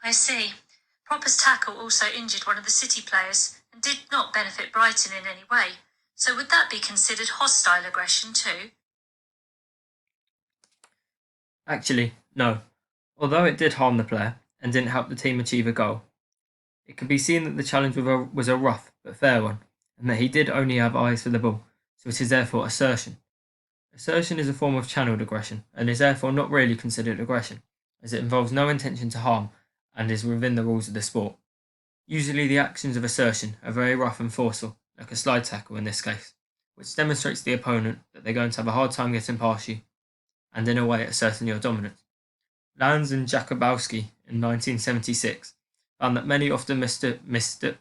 I see. Popper's tackle also injured one of the City players and did not benefit Brighton in any way. So would that be considered hostile aggression too? Actually, no. Although it did harm the player and didn't help the team achieve a goal, it could be seen that the challenge was a rough but fair one, and that he did only have eyes for the ball, so it is therefore assertion. Assertion is a form of channeled aggression and is therefore not really considered aggression, as it involves no intention to harm and is within the rules of the sport. Usually the actions of assertion are very rough and forceful, like a slide tackle in this case, which demonstrates to the opponent that they're going to have a hard time getting past you, and in a way asserting your dominance. Lanz and Jakubowski in 1976 found that many often mistook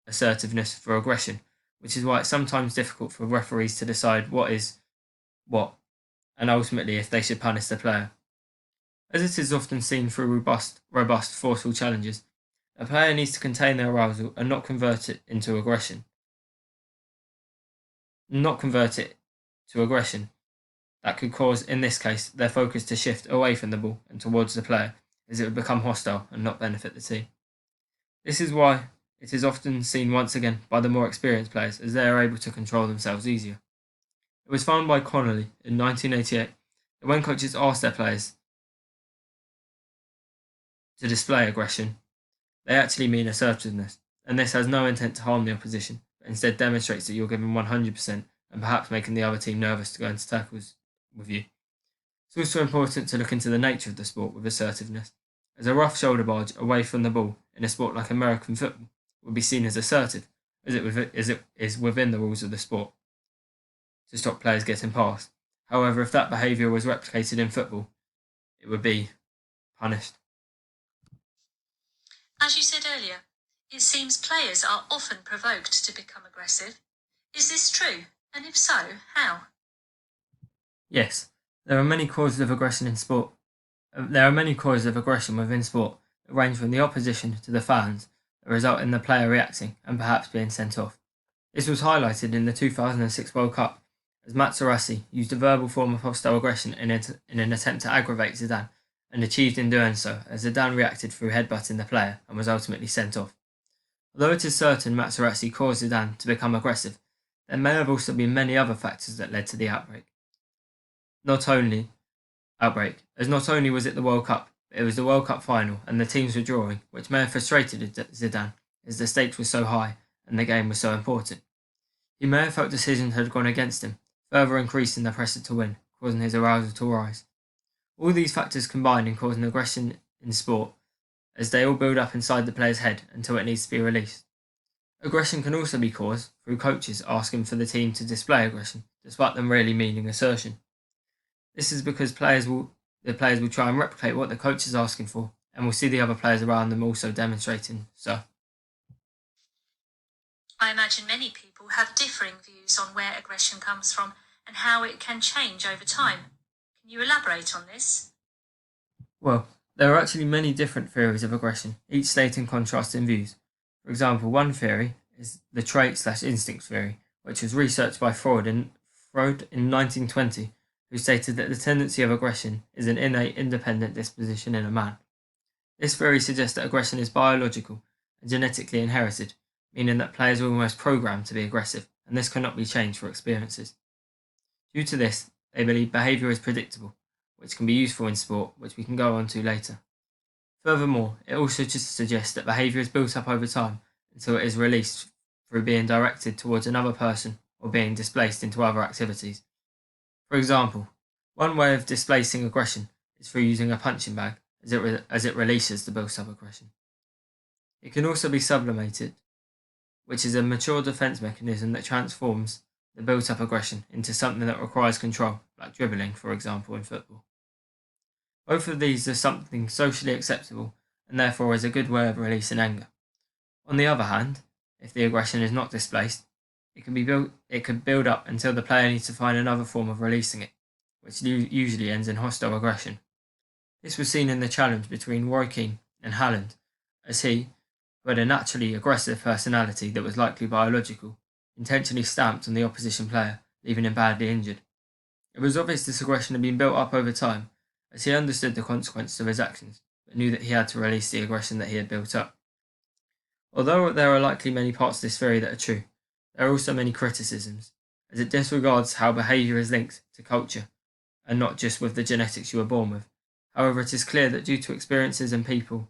assertiveness for aggression, which is why it's sometimes difficult for referees to decide what is what, and ultimately if they should punish the player. As it is often seen through robust, forceful challenges, a player needs to contain their arousal and not convert it to aggression. That could cause, in this case, their focus to shift away from the ball and towards the player, as it would become hostile and not benefit the team. This is why it is often seen once again by the more experienced players, as they are able to control themselves easier. It was found by Connolly in 1988 that when coaches ask their players to display aggression, they actually mean assertiveness, and this has no intent to harm the opposition, but instead demonstrates that you're giving 100% and perhaps making the other team nervous to go into tackles with you. It's also important to look into the nature of the sport with assertiveness, as a rough shoulder barge away from the ball in a sport like American football would be seen as assertive, as it is within the rules of the sport to stop players getting past. However, if that behaviour was replicated in football, it would be punished. As you said earlier, it seems players are often provoked to become aggressive. Is this true? And if so, how? Yes, there are many causes of aggression in sport. There are many causes of aggression within sport that range from the opposition to the fans that result in the player reacting and perhaps being sent off. This was highlighted in the 2006 World Cup as Materazzi used a verbal form of hostile aggression in an attempt to aggravate Zidane, and achieved in doing so as Zidane reacted through headbutting the player and was ultimately sent off. Although it is certain Materazzi caused Zidane to become aggressive, there may have also been many other factors that led to the outbreak. Not only was it the World Cup, but it was the World Cup final and the teams were drawing, which may have frustrated Zidane as the stakes were so high and the game was so important. He may have felt decisions had gone against him, further increasing the pressure to win, causing his arousal to rise. All these factors combine in causing aggression in sport, as they all build up inside the player's head until it needs to be released. Aggression can also be caused through coaches asking for the team to display aggression, despite them really meaning assertion. This is because the players will try and replicate what the coach is asking for, and will see the other players around them also demonstrating so. I imagine many people have differing views on where aggression comes from and how it can change over time. Can you elaborate on this? Well, there are actually many different theories of aggression, each stating contrasting views. For example, one theory is the trait/instinct theory, which was researched by Freud in 1920, who stated that the tendency of aggression is an innate, independent disposition in a man. This theory suggests that aggression is biological and genetically inherited, meaning that players are almost programmed to be aggressive, and this cannot be changed for experiences. Due to this, they believe behaviour is predictable, which can be useful in sport, which we can go on to later. Furthermore, it also just suggests that behaviour is built up over time until it is released through being directed towards another person or being displaced into other activities. For example, one way of displacing aggression is through using a punching bag, as it releases the built-up aggression. It can also be sublimated, which is a mature defence mechanism that transforms the built-up aggression into something that requires control, like dribbling, for example, in football. Both of these are something socially acceptable and therefore is a good way of releasing anger. On the other hand, if the aggression is not displaced, it could build up until the player needs to find another form of releasing it, which usually ends in hostile aggression. This was seen in the challenge between Roy Keane and Haaland, as he, who had a naturally aggressive personality that was likely biological, intentionally stamped on the opposition player, leaving him badly injured. It was obvious this aggression had been built up over time, as he understood the consequences of his actions, but knew that he had to release the aggression that he had built up. Although there are likely many parts of this theory that are true, there are also many criticisms, as it disregards how behaviour is linked to culture, and not just with the genetics you were born with. However, it is clear that due to experiences and people,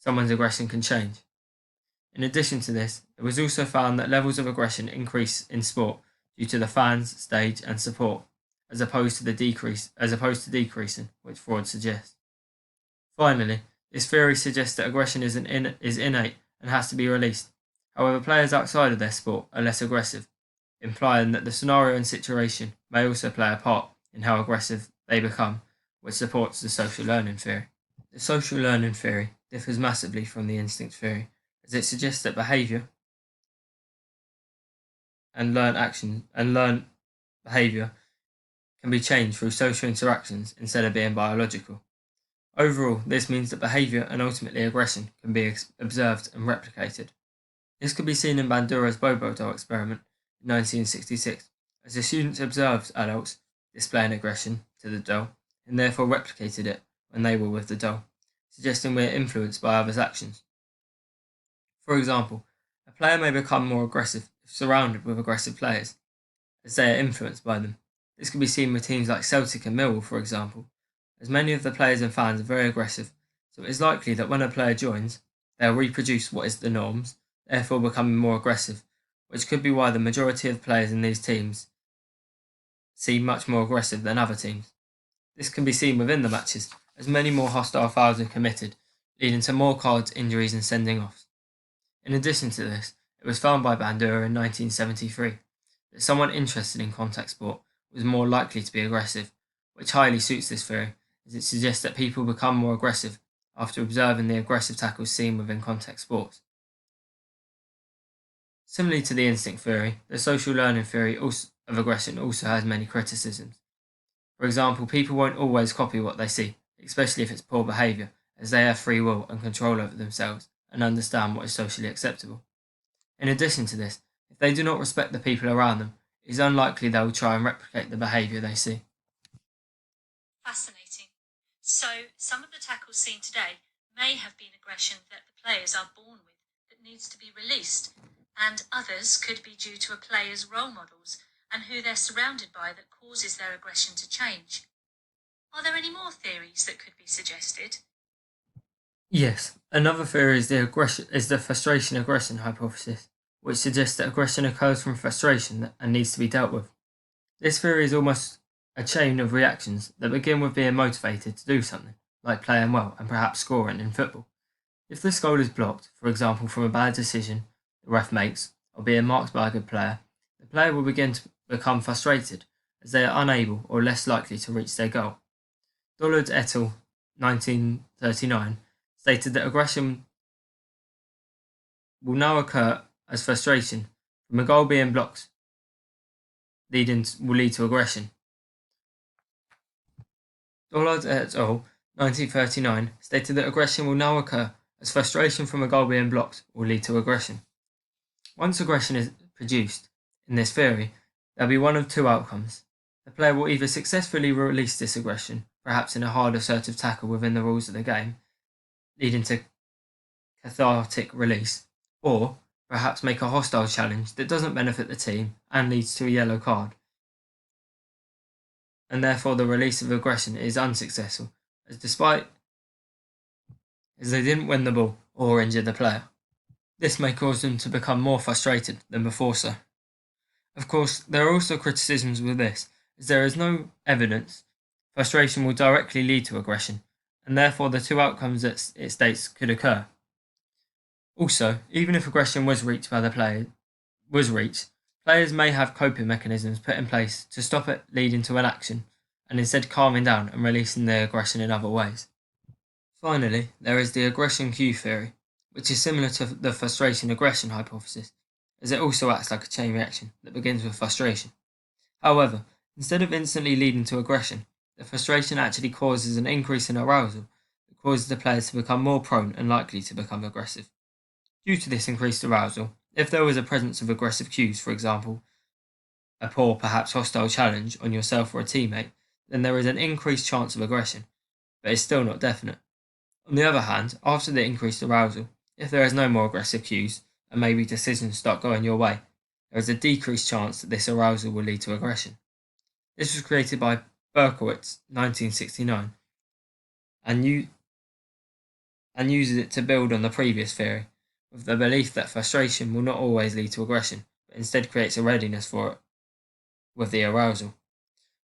someone's aggression can change. In addition to this, it was also found that levels of aggression increase in sport due to the fans, stage, and support, as opposed to decreasing, which Freud suggests. Finally, this theory suggests that aggression is innate and has to be released. However, players outside of their sport are less aggressive, implying that the scenario and situation may also play a part in how aggressive they become, which supports the social learning theory. The social learning theory differs massively from the instinct theory, as it suggests that behaviour and learned behaviour can be changed through social interactions instead of being biological. Overall, this means that behaviour and ultimately aggression can be observed and replicated. This could be seen in Bandura's Bobo doll experiment in 1966, as the students observed adults displaying aggression to the doll and therefore replicated it when they were with the doll, suggesting we are influenced by others' actions. For example, a player may become more aggressive if surrounded with aggressive players, as they are influenced by them. This can be seen with teams like Celtic and Millwall, for example, as many of the players and fans are very aggressive, so it is likely that when a player joins, they will reproduce what is the norms, therefore becoming more aggressive, which could be why the majority of players in these teams seem much more aggressive than other teams. This can be seen within the matches, as many more hostile fouls are committed, leading to more cards, injuries and sending offs. In addition to this, it was found by Bandura in 1973 that someone interested in contact sport was more likely to be aggressive, which highly suits this theory, as it suggests that people become more aggressive after observing the aggressive tackles seen within contact sports. Similarly to the instinct theory, the social learning theory of aggression also has many criticisms. For example, people won't always copy what they see, especially if it's poor behaviour, as they have free will and control over themselves and understand what is socially acceptable. In addition to this, if they do not respect the people around them, it is unlikely they will try and replicate the behaviour they see. Fascinating. So, some of the tackles seen today may have been aggression that the players are born with that needs to be released, and others could be due to a player's role models and who they're surrounded by that causes their aggression to change. Are there any more theories that could be suggested? Yes, another theory is the frustration-aggression hypothesis, which suggests that aggression occurs from frustration and needs to be dealt with. This theory is almost a chain of reactions that begin with being motivated to do something, like playing well and perhaps scoring in football. If this goal is blocked, for example from a bad decision the ref makes, or being marked by a good player, the player will begin to become frustrated, as they are unable or less likely to reach their goal. Dollard et al. 1939 stated that aggression will now occur as frustration from a goal being blocked will lead to aggression. Dollard et al. 1939 stated that aggression will now occur as frustration from a goal being blocked will lead to aggression. Once aggression is produced, in this theory, there will be one of two outcomes. The player will either successfully release this aggression, perhaps in a hard assertive tackle within the rules of the game, leading to cathartic release, or perhaps make a hostile challenge that doesn't benefit the team and leads to a yellow card, and therefore the release of aggression is unsuccessful, as they didn't win the ball or injure the player. This may cause them to become more frustrated than before so. Of course, there are also criticisms with this, as there is no evidence frustration will directly lead to aggression, and therefore the two outcomes that it states could occur. Also, even if aggression was reached, players may have coping mechanisms put in place to stop it leading to an action, and instead calming down and releasing their aggression in other ways. Finally, there is the aggression cue theory, which is similar to the frustration-aggression hypothesis, as it also acts like a chain reaction that begins with frustration. However, instead of instantly leading to aggression, the frustration actually causes an increase in arousal that causes the players to become more prone and likely to become aggressive. Due to this increased arousal, if there was a presence of aggressive cues, for example, a poor, perhaps hostile challenge on yourself or a teammate, then there is an increased chance of aggression, but it's still not definite. On the other hand, after the increased arousal, if there is no more aggressive cues and maybe decisions start going your way, there is a decreased chance that this arousal will lead to aggression. This was created by Berkowitz, 1969, and uses it to build on the previous theory, with the belief that frustration will not always lead to aggression, but instead creates a readiness for it with the arousal.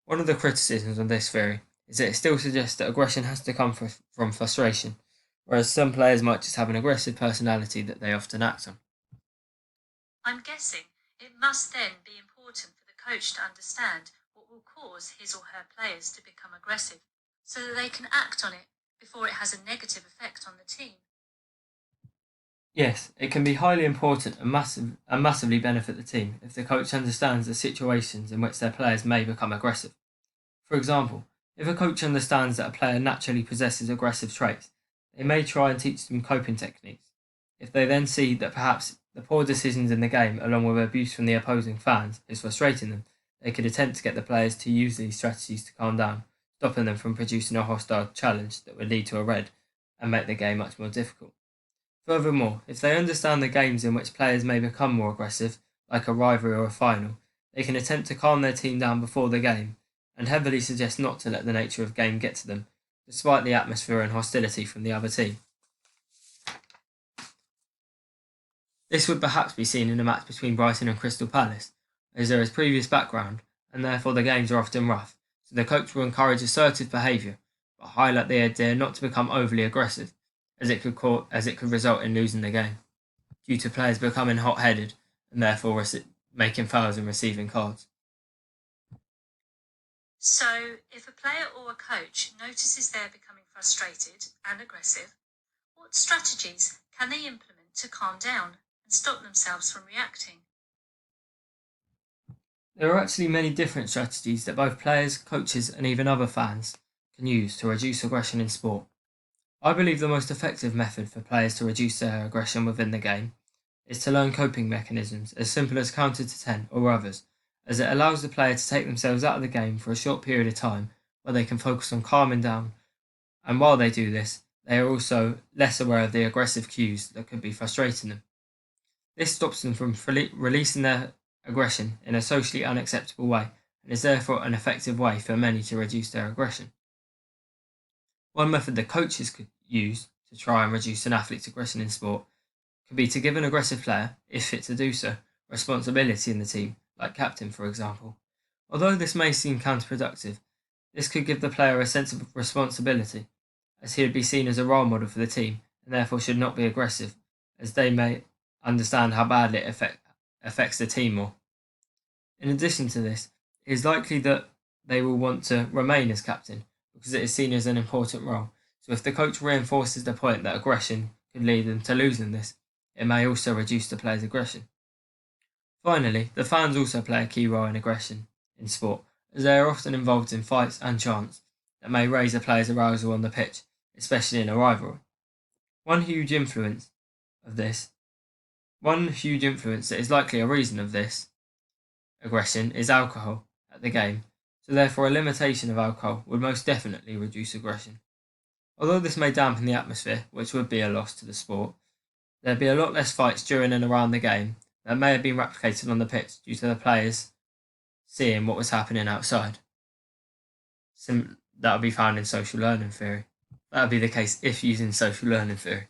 One of the criticisms of this theory is that it still suggests that aggression has to come from frustration, whereas some players might just have an aggressive personality that they often act on. I'm guessing it must then be important for the coach to understand what will cause his or her players to become aggressive, so that they can act on it before it has a negative effect on the team. Yes, it can be highly important and massively benefit the team if the coach understands the situations in which their players may become aggressive. For example, if a coach understands that a player naturally possesses aggressive traits, they may try and teach them coping techniques. If they then see that perhaps the poor decisions in the game, along with abuse from the opposing fans, is frustrating them, they could attempt to get the players to use these strategies to calm down, stopping them from producing a hostile challenge that would lead to a red and make the game much more difficult. Furthermore, if they understand the games in which players may become more aggressive, like a rivalry or a final, they can attempt to calm their team down before the game, and heavily suggest not to let the nature of game get to them, despite the atmosphere and hostility from the other team. This would perhaps be seen in a match between Brighton and Crystal Palace, as there is previous background, and therefore the games are often rough, so the coach will encourage assertive behaviour, but highlight the idea not to become overly aggressive, as it could result in losing the game, due to players becoming hot-headed and therefore making fouls and receiving cards. So, if a player or a coach notices they're becoming frustrated and aggressive, what strategies can they implement to calm down and stop themselves from reacting? There are actually many different strategies that both players, coaches, and even other fans can use to reduce aggression in sport. I believe the most effective method for players to reduce their aggression within the game is to learn coping mechanisms as simple as counting to 10 or others, as it allows the player to take themselves out of the game for a short period of time where they can focus on calming down, and while they do this, they are also less aware of the aggressive cues that could be frustrating them. This stops them from releasing their aggression in a socially unacceptable way and is therefore an effective way for many to reduce their aggression. One method that coaches could use to try and reduce an athlete's aggression in sport could be to give an aggressive player, if fit to do so, responsibility in the team, like captain for example. Although this may seem counterproductive, this could give the player a sense of responsibility, as he would be seen as a role model for the team and therefore should not be aggressive, as they may understand how badly it affects the team more. In addition to this, it is likely that they will want to remain as captain because it is seen as an important role. So if the coach reinforces the point that aggression could lead them to losing this, it may also reduce the player's aggression. Finally, the fans also play a key role in aggression in sport, as they are often involved in fights and chants that may raise a player's arousal on the pitch, especially in a rivalry. One huge influence that is likely a reason of this aggression is alcohol at the game, so therefore a limitation of alcohol would most definitely reduce aggression. Although this may dampen the atmosphere, which would be a loss to the sport, there'd be a lot less fights during and around the game that may have been replicated on the pitch due to the players seeing what was happening outside. That would be found in social learning theory. That would be the case if using social learning theory.